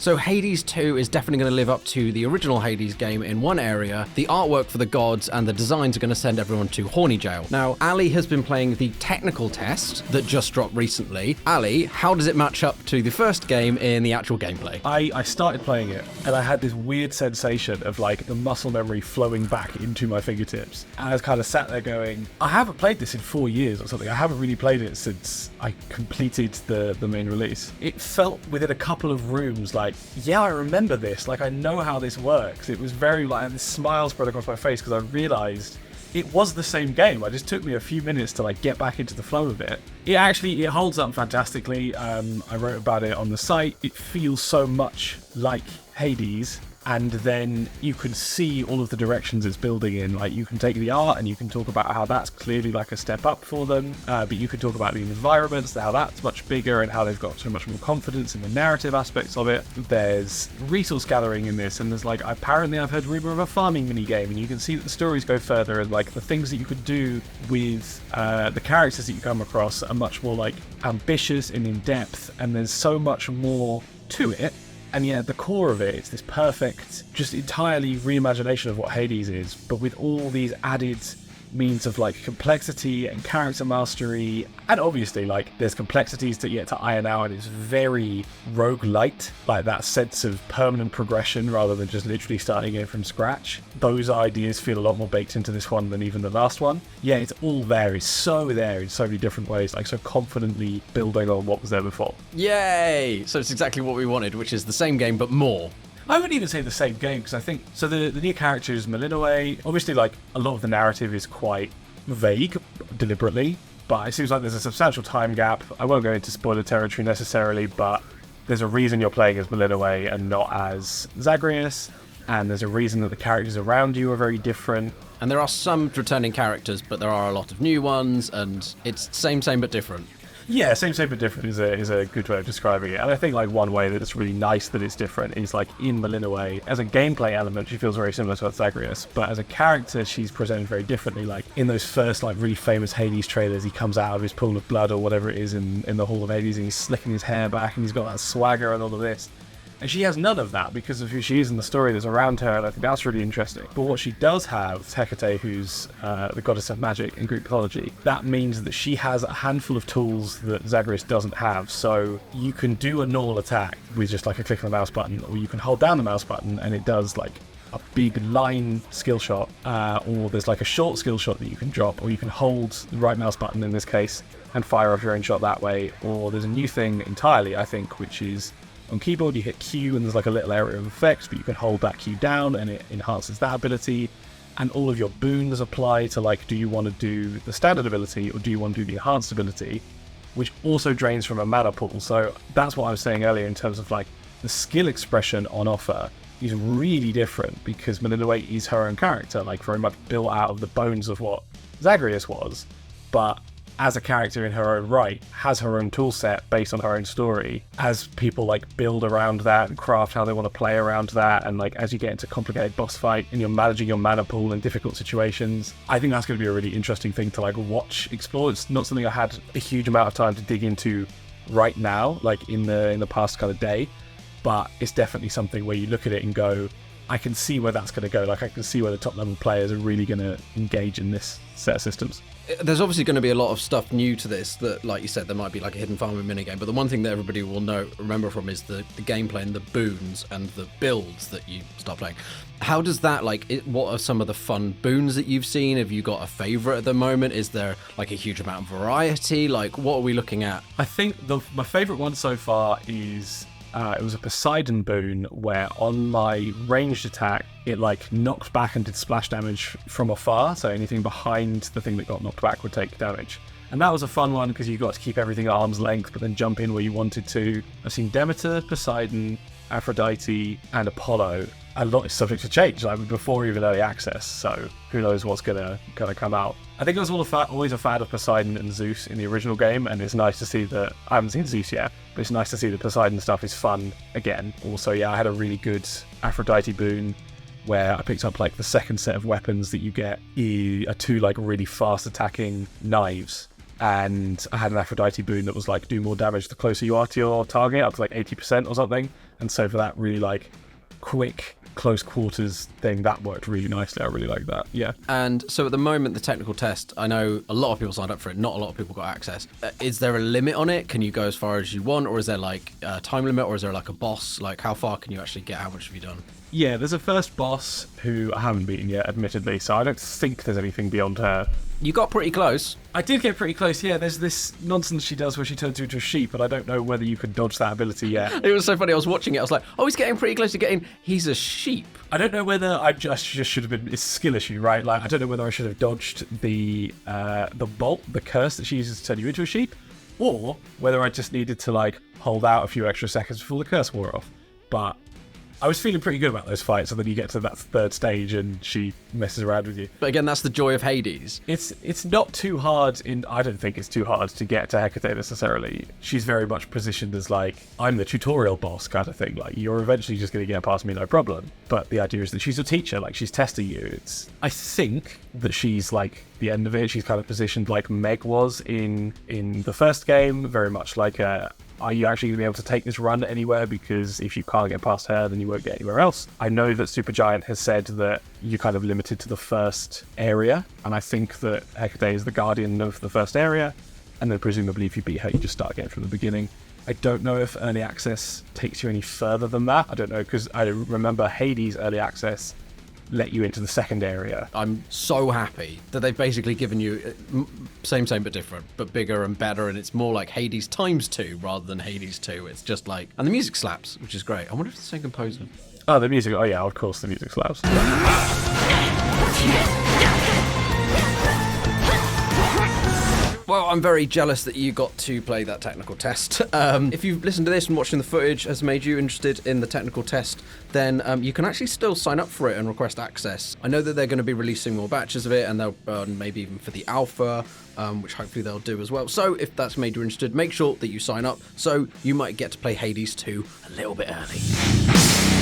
So Hades 2 is definitely going to live up to the original Hades game in one area. The artwork for the gods and the designs are going to send everyone to horny jail. Now, Ali has been playing the technical test that just dropped recently. Ali, how does it match up to the first game in the actual gameplay? I started playing it and I had this weird sensation of like the muscle memory flowing back into my fingertips. And I was kind of sat there going, I haven't played this in 4 years or something. I haven't really played it since I completed the main release. It felt within a couple of rooms like, yeah, I remember this. Like, I know how this works. It was very like, and this smile spread across my face because I realized it was the same game. It just took me a few minutes to like get back into the flow of it. It holds up fantastically. I wrote about it on the site. It feels so much like Hades. And then you can see all of the directions it's building in. Like, you can take the art and you can talk about how that's clearly like a step up for them. But you can talk about the environments, how that's much bigger and how they've got so much more confidence in the narrative aspects of it. There's resource gathering in this, and there's like, apparently I've heard rumor of a farming minigame, and you can see that the stories go further, and like the things that you could do with the characters that you come across are much more like ambitious and in depth, and there's so much more to it. And yeah, at the core of it, it's this perfect, just entirely reimagination of what Hades is, but with all these added means of like complexity and character mastery, and obviously like there's complexities to yet to iron out, and it's very roguelite, like that sense of permanent progression rather than just literally starting it from scratch. Those ideas feel a lot more baked into this one than even the last one. Yeah, it's all there. It's so there in so many different ways, like so confidently building on what was there before. Yay! So it's exactly what we wanted, which is the same game but more. I wouldn't even say the same game, because I think, so the new character is Malinoe. Obviously, like, a lot of the narrative is quite vague, deliberately, but it seems like there's a substantial time gap. I won't go into spoiler territory necessarily, but there's a reason you're playing as Malinoe and not as Zagreus, and there's a reason that the characters around you are very different. And there are some returning characters, but there are a lot of new ones, and it's same but different. Yeah, same but different is a good way of describing it. And I think like one way that it's really nice that it's different is like in Malinoe, as a gameplay element, she feels very similar to Zagreus, but as a character, she's presented very differently. Like in those first like really famous Hades trailers, he comes out of his pool of blood or whatever it is in the Hall of Hades, and he's slicking his hair back and he's got that swagger and all of this. And she has none of that because of who she is in the story that's around her, and I think that's really interesting. But what she does have, Hecate, who's the goddess of magic in Greek mythology, that means that she has a handful of tools that Zagreus doesn't have. So you can do a normal attack with just like a click of the mouse button, or you can hold down the mouse button and it does like a big line skill shot, or there's like a short skill shot that you can drop, or you can hold the right mouse button in this case and fire off your own shot that way. Or there's a new thing entirely, I think, which is on keyboard you hit Q and there's like a little area of effects, but you can hold that Q down and it enhances that ability. And all of your boons apply to like, do you want to do the standard ability or do you want to do the enhanced ability, which also drains from a mana pool. So that's what I was saying earlier in terms of like the skill expression on offer is really different, because Malinoe is her own character, like very much built out of the bones of what Zagreus was, but as a character in her own right, has her own tool set based on her own story. As people like build around that and craft how they want to play around that, and like as you get into complicated boss fight and you're managing your mana pool in difficult situations, I think that's going to be a really interesting thing to like watch explore. It's not something I had a huge amount of time to dig into right now, like in the past kind of day, but it's definitely something where you look at it and go, I can see where that's going to go. Like I can see where the top level players are really going to engage in this set of systems. There's obviously going to be a lot of stuff new to this that, like you said, there might be like a hidden farming minigame, but the one thing that everybody will remember from is the gameplay and the boons and the builds that you start playing. How does that, what are some of the fun boons that you've seen? Have you got a favourite at the moment? Is there like a huge amount of variety? Like, what are we looking at? I think my favourite one so far is it was a Poseidon boon where on my ranged attack, it like knocked back and did splash damage from afar. So anything behind the thing that got knocked back would take damage. And that was a fun one because you got to keep everything at arm's length, but then jump in where you wanted to. I've seen Demeter, Poseidon, Aphrodite, and Apollo. A lot is subject to change, like before even early access. So who knows what's gonna come out. I think it was always a fan of Poseidon and Zeus in the original game, and it's nice to see that I haven't seen Zeus yet, but it's nice to see the Poseidon stuff is fun again. Also, yeah, I had a really good Aphrodite boon where I picked up like the second set of weapons that you get are two like really fast attacking knives, and I had an Aphrodite boon that was like do more damage the closer you are to your target, up to like 80% or something. And so for that really like quick close quarters thing, that worked really nicely. I really like that. Yeah. And so at the moment, the technical test, I know a lot of people signed up for it. Not a lot of people got access. Is there a limit on it? Can you go as far as you want, or is there like a time limit, or is there like a boss? Like how far can you actually get? How much have you done? Yeah, there's a first boss who I haven't beaten yet, admittedly, so I don't think there's anything beyond her. You got pretty close. I did get pretty close, yeah. There's this nonsense she does where she turns into a sheep, but I don't know whether you could dodge that ability yet. It was so funny. I was watching it. I was like, oh, he's getting pretty close to getting... He's a sheep. I don't know whether I just should have been... It's a skill issue, right? Like, I don't know whether I should have dodged the bolt, the curse that she uses to turn you into a sheep, or whether I just needed to, like, hold out a few extra seconds before the curse wore off. But I was feeling pretty good about those fights, and then you get to that third stage and she messes around with you. But again, that's the joy of Hades. It's not too hard I don't think it's too hard to get to Hecate necessarily. She's very much positioned as like, I'm the tutorial boss kind of thing. Like, you're eventually just going to get past me, no problem. But the idea is that she's a teacher, like she's testing you. I think that she's like the end of it. She's kind of positioned like Meg was in the first game, very much like are you actually going to be able to take this run anywhere? Because if you can't get past her, then you won't get anywhere else. I know that Supergiant has said that you're kind of limited to the first area, and I think that Hecate is the guardian of the first area, and then presumably if you beat her, you just start again from the beginning. I don't know if early access takes you any further than that. I don't know, because I remember Hades early access let you into the second area. I'm so happy that they've basically given you same but different, but bigger and better, and it's more like Hades ×2 rather than Hades 2. It's just like, and the music slaps, which is great. I wonder if it's the same composer. Oh, the music. Oh yeah, of course the music slaps. Well, I'm very jealous that you got to play that technical test. If you've listened to this and watching the footage has made you interested in the technical test, then you can actually still sign up for it and request access. I know that they're going to be releasing more batches of it, and they'll maybe even for the alpha, which hopefully they'll do as well. So if that's made you interested, make sure that you sign up so you might get to play Hades 2 a little bit early.